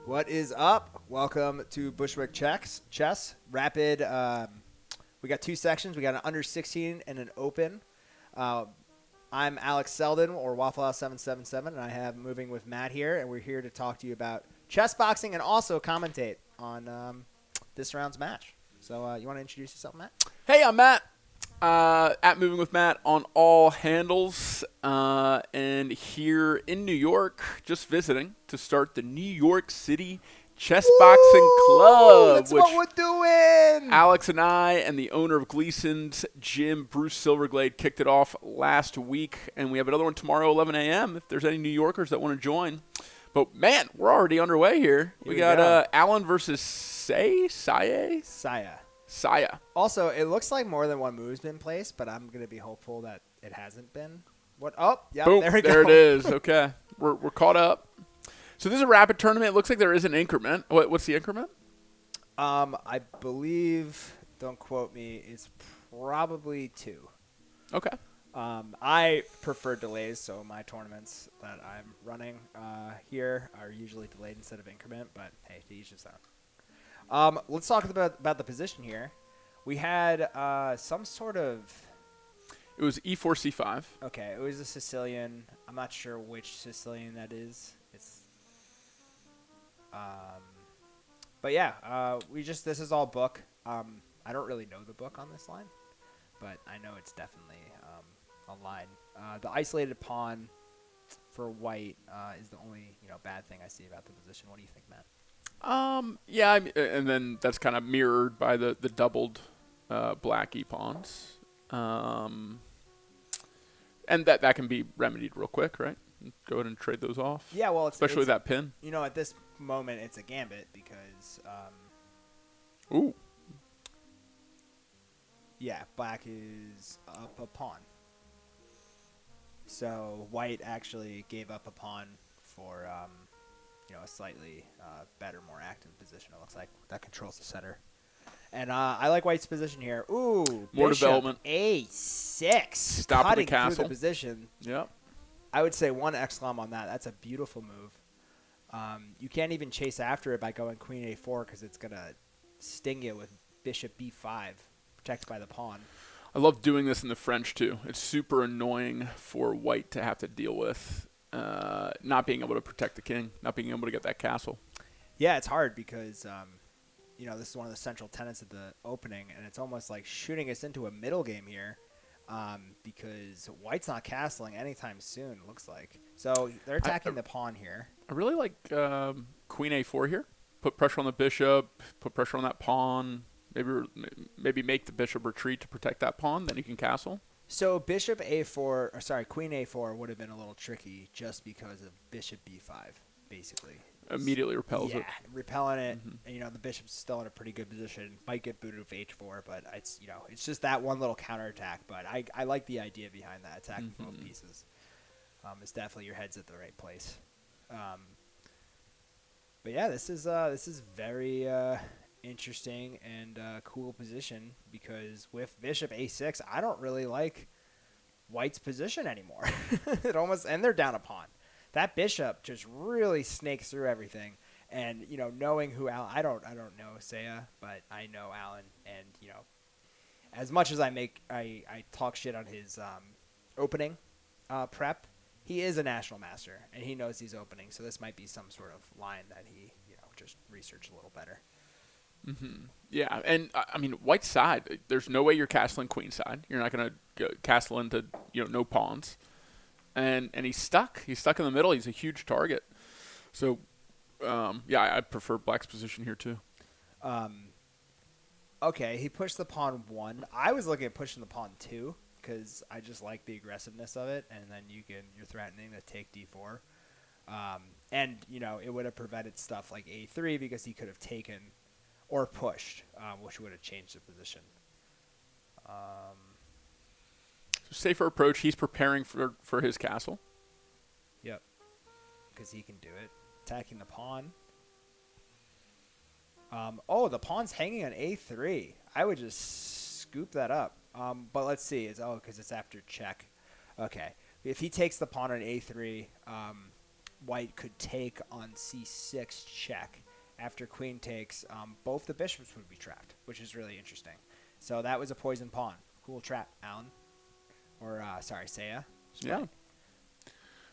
What is up? Welcome to Bushwick Chess Rapid. We got two sections. We got an under 16 and an open. I'm Alex Selden, or Waffle House 777, and I have Moving with Matt here, and we're here to talk to you about chess boxing and also commentate on this round's match. So you want to introduce yourself, Matt? Hey, I'm Matt. At Moving with Matt on all handles, and here in New York, just visiting to start the New York City Chess Boxing Club. That's what we're doing! Alex and I and the owner of Gleason's Gym, Bruce Silverglade, kicked it off last week, and we have another one tomorrow, 11 a.m. if there's any New Yorkers that want to join. But, man, we're already underway here. We got Alan versus Saye? Saye. Also, it looks like more than one move's been placed, but I'm going to be hopeful that it hasn't been. What? Oh, yeah, boom, there we go. There it is. Okay. We're caught up. So this is a rapid tournament. It looks like there is an increment. What's the increment? I believe, don't quote me, it's probably 2. Okay. I prefer delays, so my tournaments that I'm running here are usually delayed instead of increment, but hey, to each his own. Let's talk about the position here. We had some sort of... It was E4, C5. Okay, it was a Sicilian. I'm not sure which Sicilian that is. It's... But yeah, this is all book. I don't really know the book on this line, but I know it's definitely a line. The isolated pawn for white is the only bad thing I see about the position. What do you think, Matt? Yeah, and then that's kind of mirrored by the doubled black e-pawns. And that can be remedied real quick, right? Go ahead and trade those off. Yeah, well, especially with that pin. At this moment, it's a gambit because... Ooh. Yeah, black is up a pawn. So white actually gave up a pawn for... a slightly better, more active position, it looks like. That controls the center. And I like white's position here. Ooh, more bishop development. A6. Stop at the castle. Through the position. Yep. I would say 1 exclam on that. That's a beautiful move. You can't even chase after it by going queen A4 because it's going to sting you with bishop B5, protected by the pawn. I love doing this in the French, too. It's super annoying for white to have to deal with. Not being able to protect the king, not being able to get that castle. Yeah, it's hard because, this is one of the central tenets of the opening, and it's almost like shooting us into a middle game here because white's not castling anytime soon, it looks like. So they're attacking the pawn here. I really like queen A4 here. Put pressure on the bishop, put pressure on that pawn, maybe make the bishop retreat to protect that pawn, then you can castle. So queen A4 would have been a little tricky just because of bishop B5, basically. Immediately repels it. Yeah, repelling it. Mm-hmm. And, the bishop's still in a pretty good position. Might get booted with H4, but it's just that one little counterattack. But I like the idea behind that, attacking both pieces. It's definitely your head's at the right place. But yeah, this is very interesting and cool position because with bishop A6, I don't really like white's position anymore. And they're down a pawn. That bishop just really snakes through everything. And knowing who Alan, I don't know Saye, but I know Alan, and as much as I talk shit on his opening prep, he is a national master and he knows these openings. So this might be some sort of line that he just researched a little better. Mm-hmm. Yeah, and I mean, white's side, there's no way you're castling queen side. You're not going to castle into no pawns, and he's stuck. He's stuck in the middle. He's a huge target. So, I prefer black's position here too. Okay, he pushed the pawn 1. I was looking at pushing the pawn 2 because I just like the aggressiveness of it, and then you're threatening to take D4, and it would have prevented stuff like A3 because he could have taken. Or pushed, which would have changed the position. Safer approach. He's preparing for his castle. Yep. Because he can do it. Attacking the pawn. The pawn's hanging on A3. I would just scoop that up. But let's see. Because it's after check. Okay. If he takes the pawn on A3, white could take on c6 check. After queen takes, both the bishops would be trapped, which is really interesting. So that was a poison pawn. Cool trap, Alan. Or, Saye. Yeah.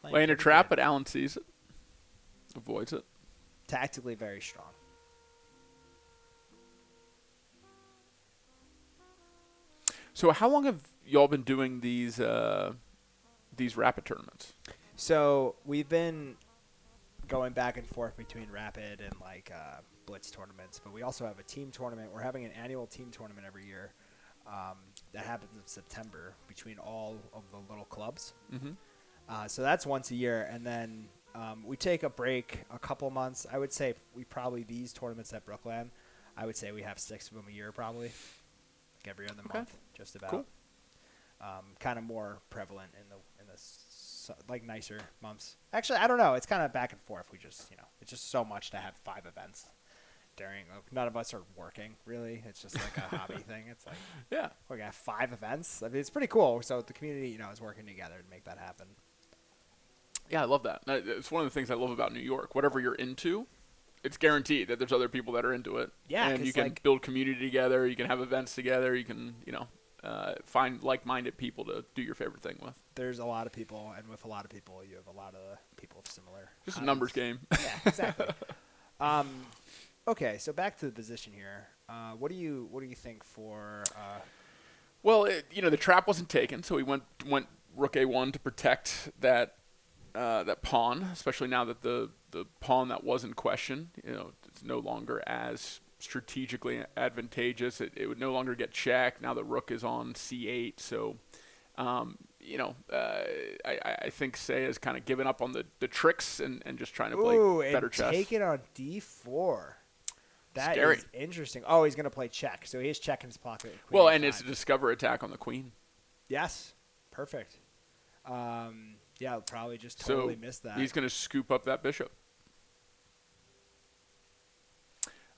Playing Laying a pretty trap, good. but Allen sees it. Avoids it. Tactically very strong. So how long have y'all been doing these rapid tournaments? So we've been going back and forth between rapid and blitz tournaments, but we also have a team tournament. We're having an annual team tournament every year that happens in September between all of the little clubs. Mm-hmm. So that's once a year, and then we take a break a couple months. I would say these tournaments at Brookland, I would say we have 6 of them a year probably, like every other month, just about. Cool. Kind of more prevalent in the nicer months. Actually, I don't know. It's kind of back and forth. We just it's just so much to have 5 events during. None of us are working really. It's just like a hobby thing. It's like we got 5 events. I mean, it's pretty cool. So the community is working together to make that happen. Yeah, I love that. It's one of the things I love about New York. Whatever you're into, it's guaranteed that there's other people that are into it. Yeah, and you can build community together. You can have events together. You can, find like-minded people to do your favorite thing with. There's a lot of people, and with a lot of people, you have a lot of people of similar. Just a numbers game. Yeah, exactly. Okay, so back to the position here. What do you think for? Well, the trap wasn't taken, so we went rook a1 to protect that pawn, especially now that the pawn that was in question, it's no longer as strategically advantageous. It would no longer get checked. Now the rook is on c8, so I think Saye has kind of given up on the tricks and just trying to play better chess. Take it on d4. That Scary. Is interesting. Oh, he's going to play check. So he has check in his pocket. Well, and it's a discover attack on the queen. Yes. Perfect. Yeah, probably just totally missed that. He's going to scoop up that bishop.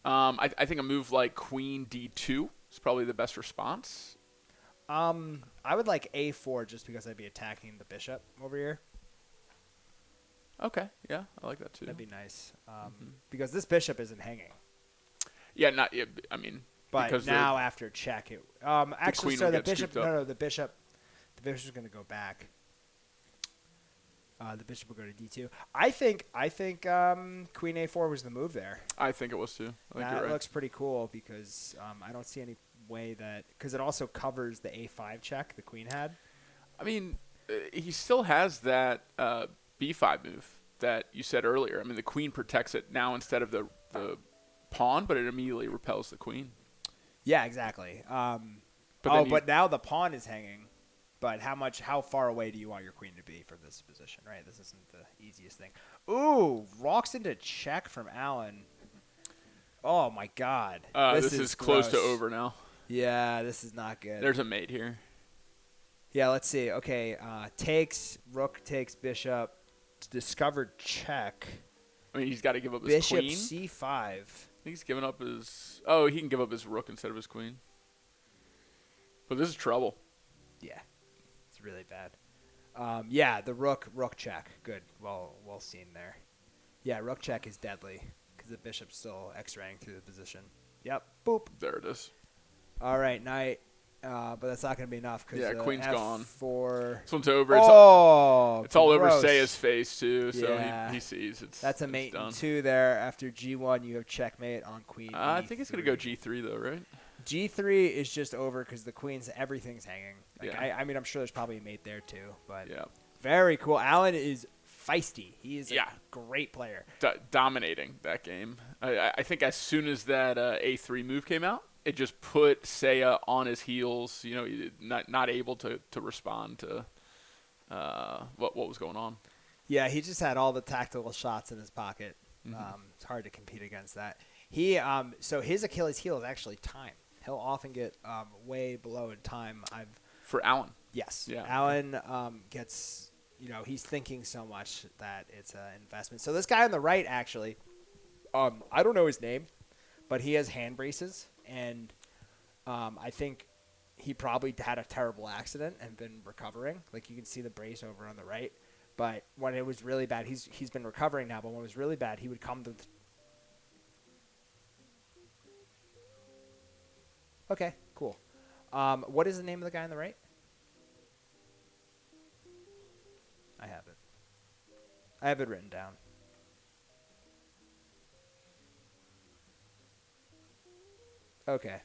I think a move like queen d2 is probably the best response. I would like a4 just because I'd be attacking the bishop over here. Okay, yeah, I like that too. That'd be nice. Because this bishop isn't hanging. Yeah, I mean, but because now after check, it actually the bishop. No, the bishop's going to go back. The bishop will go to d2. I think queen a4 was the move there. I think it was too. I think that you're right. looks pretty cool because I don't see any way that because it also covers the a5 check the queen had. I mean, he still has that b5 move that you said earlier. I mean, the queen protects it now instead of the pawn, but it immediately repels the queen. Yeah, exactly. But now the pawn is hanging. But how far away do you want your queen to be from this position, right? This isn't the easiest thing. Ooh, rocks into check from Alan. Oh, my God. This is close to over now. Yeah, this is not good. There's a mate here. Yeah, let's see. Okay, rook takes bishop, discovered check. I mean, he's got to give up his queen. Bishop c5. I think he's giving up his... Oh, he can give up his rook instead of his queen. But this is trouble. Yeah. Really bad. Yeah, the rook check. Good. Well seen there. Yeah, rook check is deadly because the bishop's still x-raying through the position. Yep. Boop. There it is. All right, knight. But that's not going to be enough because queen's gone. F4. This one's over. It's all gross. over Saye's face too, so yeah. he sees That's a mate in 2 there. After g1, you have checkmate on queen. I think it's going to go g3 though, right? G3 is just over because the everything's hanging. Yeah. I mean, I'm sure there's probably a mate there too. But yeah. Very cool. Alan is feisty. He is a great player. Dominating that game. I think as soon as that a3 move came out, it just put Saye on his heels. Not able to respond to what was going on. Yeah, he just had all the tactical shots in his pocket. Mm-hmm. It's hard to compete against that. He so his Achilles heel is actually time. He'll often get way below in time. For Alan. Yes. Yeah. Alan gets, he's thinking so much that it's an investment. So this guy on the right, actually, I don't know his name, but he has hand braces. And I think he probably had a terrible accident and been recovering. Like you can see the brace over on the right. But when it was really bad, he's been recovering now. But when it was really bad, he would come to. Okay, cool. What is the name of the guy on the right? I have it. I have it written down. Okay.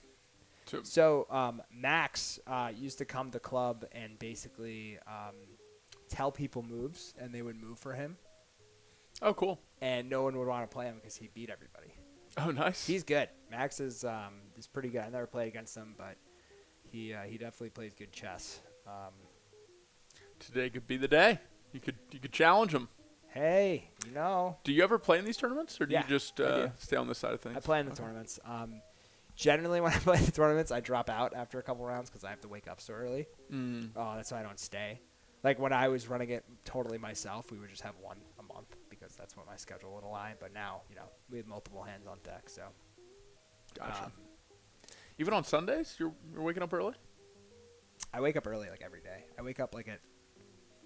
So Max used to come to club and basically tell people moves, and they would move for him. Oh, cool. And no one would want to play him because he beat everybody. Oh, nice. He's good. Max is pretty good. I never played against him, but he definitely plays good chess. Today could be the day. You could challenge him. Hey, Do you ever play in these tournaments, or do Yeah, you just stay on this side of things? I play in the tournaments. Generally, when I play the tournaments, I drop out after a couple rounds because I have to wake up so early. That's why I don't stay. Like when I was running it totally myself, we would just have one a month because that's what my schedule would align. But now, we have multiple hands on deck. So, Gotcha. Even on Sundays, you're waking up early? I wake up early like every day. I wake up like at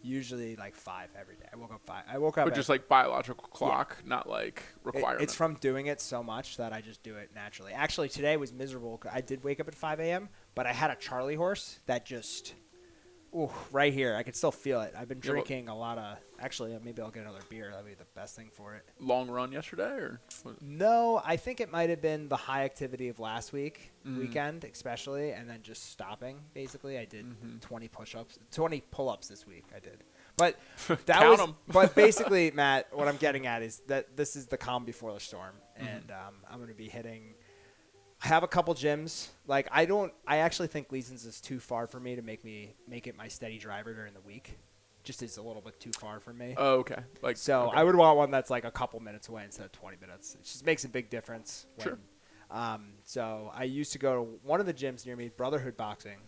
usually like 5 every day. I woke up 5. I woke up. But just like biological clock, not like requirement. It's from doing it so much that I just do it naturally. Actually, today was miserable. I did wake up at 5 a.m., but I had a Charlie horse that just, right here. I could still feel it. I've been drinking a lot of. Actually, maybe I'll get another beer. That'd be the best thing for it. Long run yesterday, or? No, I think it might have been the high activity of last weekend, especially, and then just stopping. Basically, I did 20 push-ups, 20 pull-ups this week. I did, but that was. But basically, Matt, what I'm getting at is that this is the calm before the storm, and I'm going to be hitting. I have a couple gyms. Like I actually think Gleason's is too far for me to make it my steady driver during the week. Just is a little bit too far for me. Oh, okay. Okay. I would want one that's like a couple minutes away instead of 20 minutes. It just makes a big difference. Sure. So I used to go to one of the gyms near me, Brotherhood Boxing,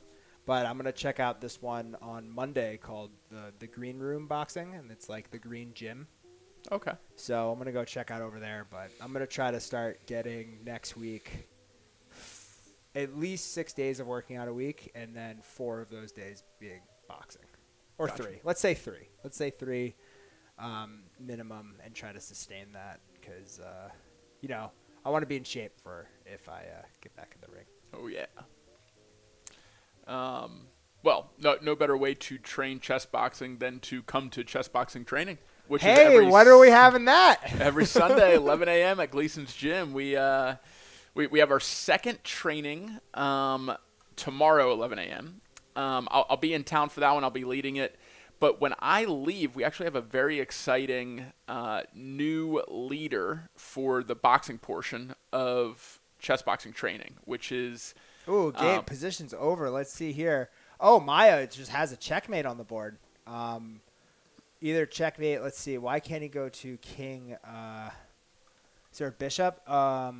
but I'm gonna check out this one on Monday called the Green Room Boxing, and it's like the Green Gym. Okay. So I'm gonna go check out over there, but I'm gonna try to start getting next week at least 6 days of working out a week, and then 4 of those days being boxing. Or Gotcha. 3. Let's say 3. Let's say 3 minimum and try to sustain that because, I want to be in shape for if I get back in the ring. Oh, yeah. Well, no better way to train chess boxing than to come to chess boxing training. Which hey, is when are we having that? Every Sunday, 11 a.m. at Gleason's Gym. We have our second training tomorrow, 11 a.m. I'll be in town for that one. I'll be leading it. But when I leave, we actually have a very exciting new leader for the boxing portion of chess boxing training, which is... Ooh, game position's over. Let's see here. Oh, Maya just has a checkmate on the board. Either checkmate. Let's see. Why can't he go to king? Is there a bishop? Why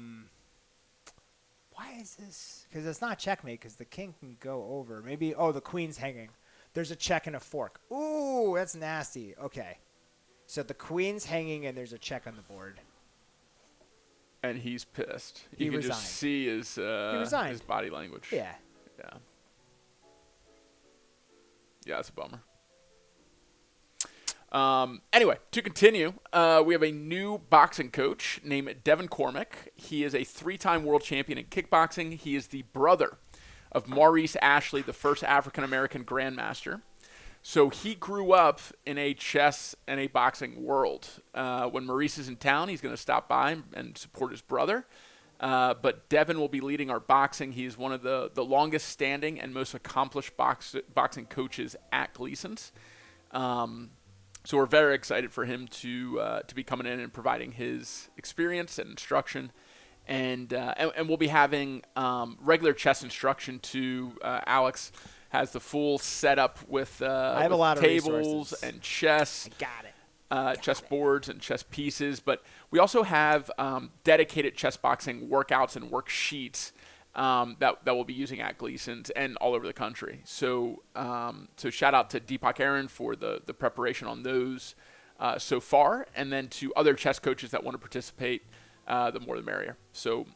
is this? Because it's not checkmate because the king can go over. Maybe, the queen's hanging. There's a check and a fork. Ooh, that's nasty. Okay. So the queen's hanging and there's a check on the board. And he's pissed. He You can resigned. just see his body language. Yeah. Yeah. Yeah, that's a bummer. Anyway, to continue, we have a new boxing coach named Devin Cormick. He is a 3-time world champion in kickboxing. He is the brother of Maurice Ashley, the first African-American grandmaster. So he grew up in a chess and a boxing world. When Maurice is in town, he's going to stop by and support his brother. But Devin will be leading our boxing. He's one of the longest standing and most accomplished boxing coaches at Gleason's. So we're very excited for him to be coming in and providing his experience and instruction. And we'll be having regular chess instruction too. Alex has the full setup with, I have a lot of tables resources. and chess. I got it. Chess boards and chess pieces, but we also have dedicated chess boxing workouts and worksheets that we'll be using at Gleason's and all over the country. So shout out to Deepak Aaron for the preparation on those so far, and then to other chess coaches that want to participate, the more the merrier. So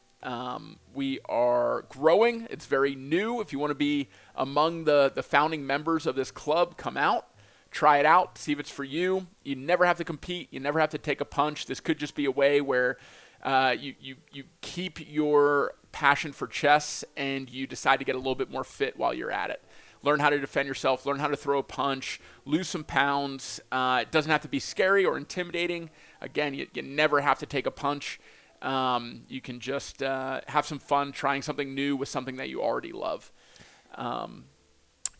we are growing. It's very new. If you want to be among the founding members of this club, come out. Try it out, see if it's for you. You never have to compete. You never have to take a punch. This could just be a way where you keep your passion for chess and you decide to get a little bit more fit while you're at it. Learn how to defend yourself, learn how to throw a punch, lose some pounds. It doesn't have to be scary or intimidating. Again, you never have to take a punch. You can just have some fun trying something new with something that you already love.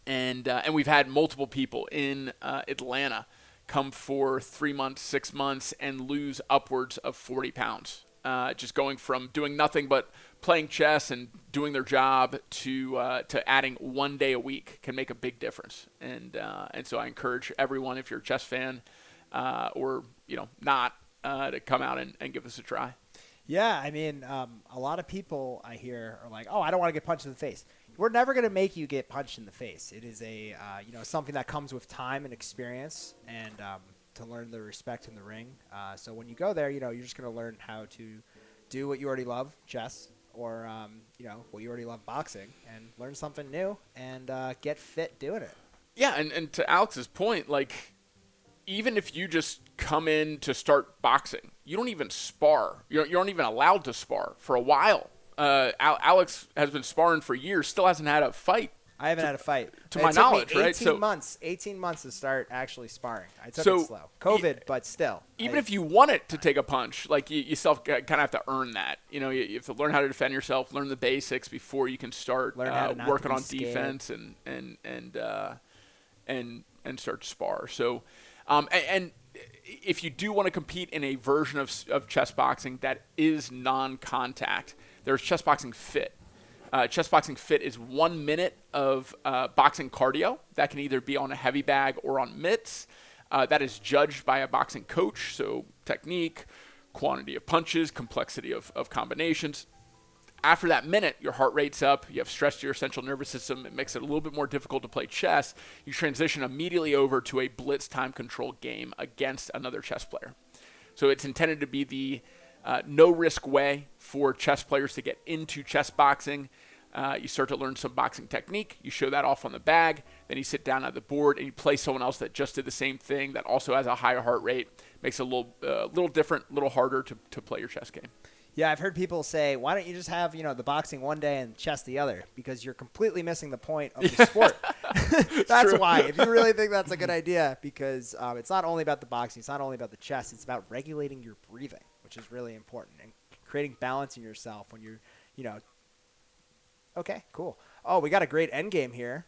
And we've had multiple people in Atlanta come for 3 months, 6 months, and lose upwards of 40 pounds. Just going from doing nothing but playing chess and doing their job to adding 1 day a week can make a big difference. And so I encourage everyone, if you're a chess fan or not, to come out and give this a try. Yeah, I mean, a lot of people I hear are like, "Oh, I don't want to get punched in the face." We're never going to make you get punched in the face. It is a something that comes with time and experience, and to learn the respect in the ring. So when you go there, you're just going to learn how to do what you already love, chess, or what you already love, boxing, and learn something new and get fit doing it. Yeah, and to Alex's point, like, even if you just come in to start boxing, you don't even spar. You aren't even allowed to spar for a while. Alex has been sparring for years, still hasn't had a fight. I haven't had a fight. To my knowledge, right? 18 months to start actually sparring. I took So, it slow. COVID, but still. Even if you want it to take a punch, like you self kind of have to earn that. You have to learn how to defend yourself, learn the basics before you can start Learn how to not working be on scared. defense and start to spar. So, and if you do want to compete in a version of chess boxing that is non-contact, there's Chess Boxing Fit. Chess Boxing Fit is 1 minute of boxing cardio that can either be on a heavy bag or on mitts. That is judged by a boxing coach, so technique, quantity of punches, complexity of combinations. After that minute, your heart rate's up, you have stress to your central nervous system, it makes it a little bit more difficult to play chess. You transition immediately over to a blitz time control game against another chess player. So it's intended to be the no-risk way for chess players to get into chess boxing. You start to learn some boxing technique. You show that off on the bag. Then you sit down at the board and you play someone else that just did the same thing that also has a higher heart rate. Makes it a little different, a little harder to play your chess game. Yeah, I've heard people say, why don't you just have, the boxing one day and chess the other? Because you're completely missing the point of the sport. That's true. why. If you really think that's a good idea, because it's not only about the boxing, it's not only about the chess, it's about regulating your breathing, which is really important, and creating balance in yourself when you're, Okay, cool. Oh, we got a great endgame here.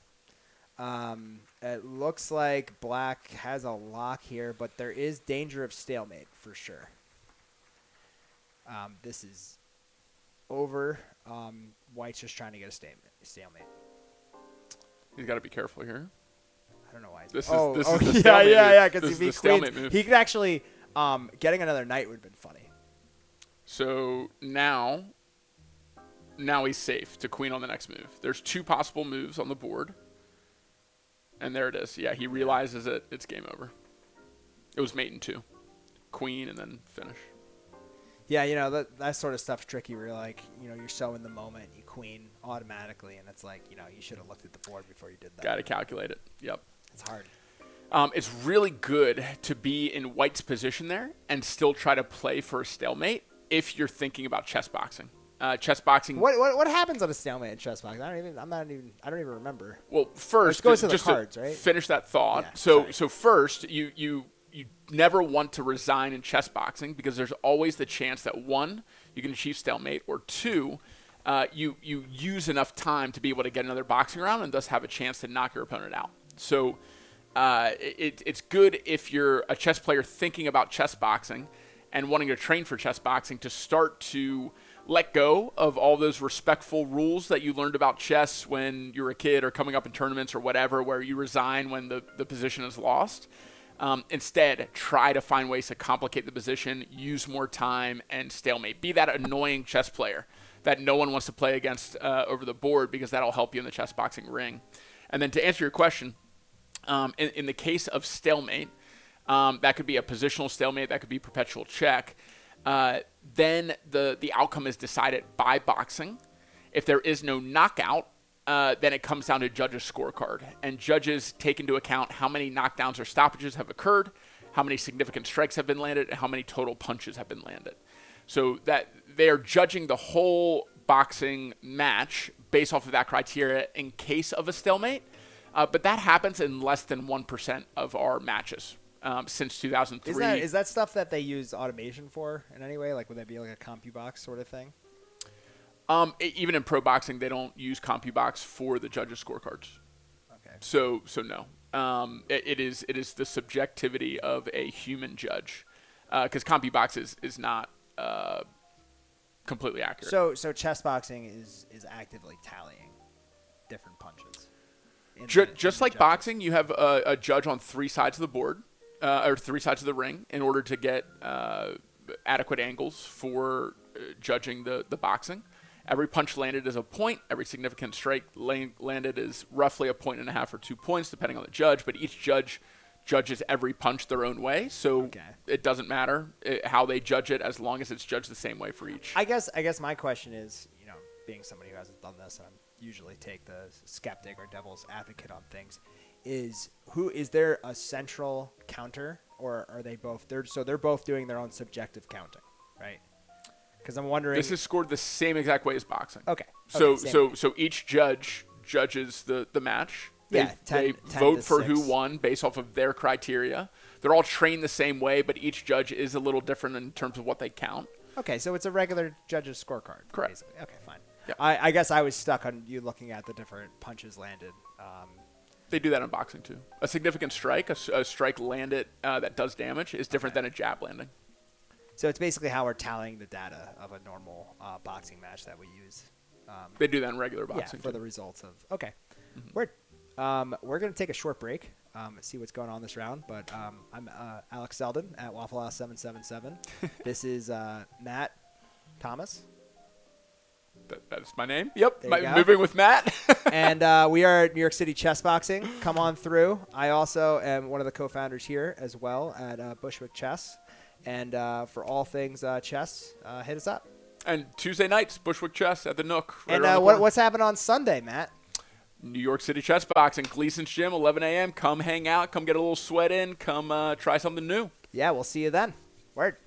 It looks like black has a lock here, but there is danger of stalemate for sure. This is over. White's just trying to get a stalemate. He's got to be careful here. I don't know why. This is the stalemate yeah. move. Because This if is he the queens, stalemate move. he could actually getting another knight would have been funny. So now he's safe to queen on the next move. There's 2 possible moves on the board. And there it is. Yeah, he realizes it. It's game over. It was mate in 2. Queen and then finish. Yeah, that sort of stuff's tricky where you're like, you're so in the moment, you queen automatically, and it's like, you should have looked at the board before you did that. Got to calculate it. Yep. It's hard. It's really good to be in White's position there and still try to play for a stalemate if you're thinking about chess boxing. Chess boxing. What happens on a stalemate in chess boxing? I don't even remember. Well, first, goes to the just cards, to right? finish that thought. Yeah, so first, you never want to resign in chess boxing because there's always the chance that 1, you can achieve stalemate, or 2, you use enough time to be able to get another boxing round and thus have a chance to knock your opponent out. So it's good if you're a chess player thinking about chess boxing and wanting to train for chess boxing to start to let go of all those respectful rules that you learned about chess when you were a kid or coming up in tournaments or whatever, where you resign when the position is lost. Instead, try to find ways to complicate the position, use more time, and stalemate. Be that annoying chess player that no one wants to play against over the board, because that'll help you in the chess boxing ring. And then to answer your question, in the case of stalemate, that could be a positional stalemate, that could be perpetual check. Then the outcome is decided by boxing. If there is no knockout, then it comes down to judges' scorecard. And judges take into account how many knockdowns or stoppages have occurred, how many significant strikes have been landed, and how many total punches have been landed. So that they are judging the whole boxing match based off of that criteria in case of a stalemate. But that happens in less than 1% of our matches since 2003. Is that stuff that they use automation for in any way? Like, would that be like a CompuBox sort of thing? Even in pro boxing, they don't use CompuBox for the judges' scorecards. Okay. So no. It is the subjectivity of a human judge, because CompuBox is not completely accurate. So chess boxing is actively tallying different punches. Just like boxing, you have a judge on three sides of the board, or three sides of the ring, in order to get adequate angles for judging the boxing. Every punch landed is a point. Every significant strike landed is roughly 1.5 or 2 points, depending on the judge. But each judge judges every punch their own way, so it doesn't matter how they judge it as long as it's judged the same way for each. I guess my question is, being somebody who hasn't done this, and I usually take the skeptic or devil's advocate on things, is there a central counter, or are they both? They're both doing their own subjective counting, right? Because I'm wondering. This is scored the same exact way as boxing. Okay. So each judge judges the match. They vote for who won based off of their criteria. They're all trained the same way, but each judge is a little different in terms of what they count. Okay, so it's a regular judge's scorecard. Correct. Basically. Okay, fine. Yeah. I guess I was stuck on you looking at the different punches landed. They do that in boxing too. A significant strike, a strike landed that does damage, is different than a jab landing. So it's basically how we're tallying the data of a normal boxing match that we use. They do that in regular boxing for too. the results of. Okay. We're going to take a short break, see what's going on this round. But I'm Alex Selden at Waffle House 777. This is Matt Thomas. That's my name. Yep. There you go. Moving with Matt. And we are at New York City Chess Boxing. Come on through. I also am one of the co-founders here as well at Bushwick Chess. And for all things chess, hit us up. And Tuesday nights, Bushwick Chess at the Nook. And what's happening on Sunday, Matt? New York City Chess Boxing, Gleason's Gym, 11 a.m. Come hang out. Come get a little sweat in. Come try something new. Yeah, we'll see you then. Word.